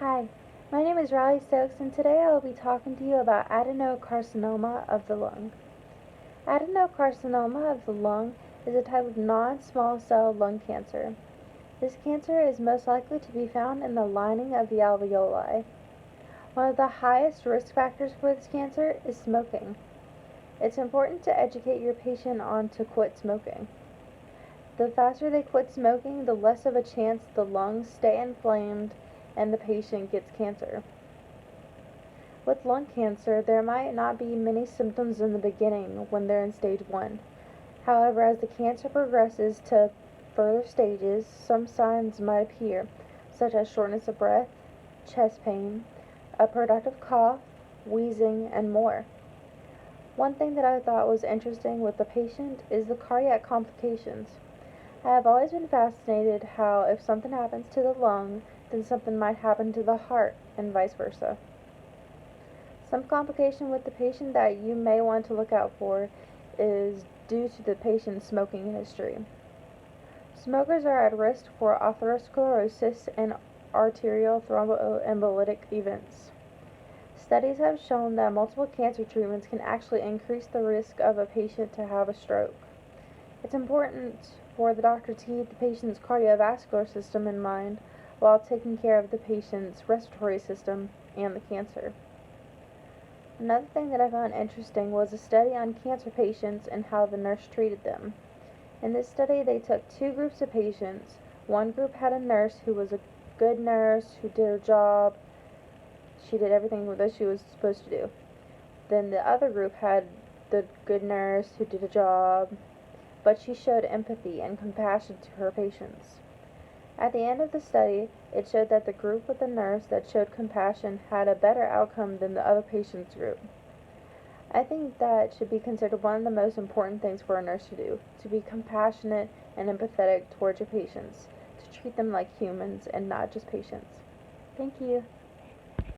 Hi, my name is Riley Stokes, and today I will be talking to you about adenocarcinoma of the lung. Adenocarcinoma of the lung is a type of non-small cell lung cancer. This cancer is most likely to be found in the lining of the alveoli. One of the highest risk factors for this cancer is smoking. It's important to educate your patient on to quit smoking. The faster they quit smoking, the less of a chance the lungs stay inflamed and the patient gets cancer. With lung cancer, there might not be many symptoms in the beginning when they're in stage 1. However, as the cancer progresses to further stages, some signs might appear, such as shortness of breath, chest pain, a productive cough, wheezing, and more. One thing that I thought was interesting with the patient is the cardiac complications. I have always been fascinated how if something happens to the lung, then something might happen to the heart, and vice versa. Some complication with the patient that you may want to look out for is due to the patient's smoking history. Smokers are at risk for atherosclerosis and arterial thromboembolic events. Studies have shown that multiple cancer treatments can actually increase the risk of a patient to have a stroke. It's important for the doctor to keep the patient's cardiovascular system in mind while taking care of the patient's respiratory system and the cancer. Another thing that I found interesting was a study on cancer patients and how the nurse treated them. In this study, they took two groups of patients. One group had a nurse who was a good nurse who did her job. She did everything that she was supposed to do. Then the other group had the good nurse who did a job, but she showed empathy and compassion to her patients. At the end of the study, it showed that the group with the nurse that showed compassion had a better outcome than the other patients' group. I think that should be considered one of the most important things for a nurse to do, to be compassionate and empathetic towards your patients, to treat them like humans and not just patients. Thank you.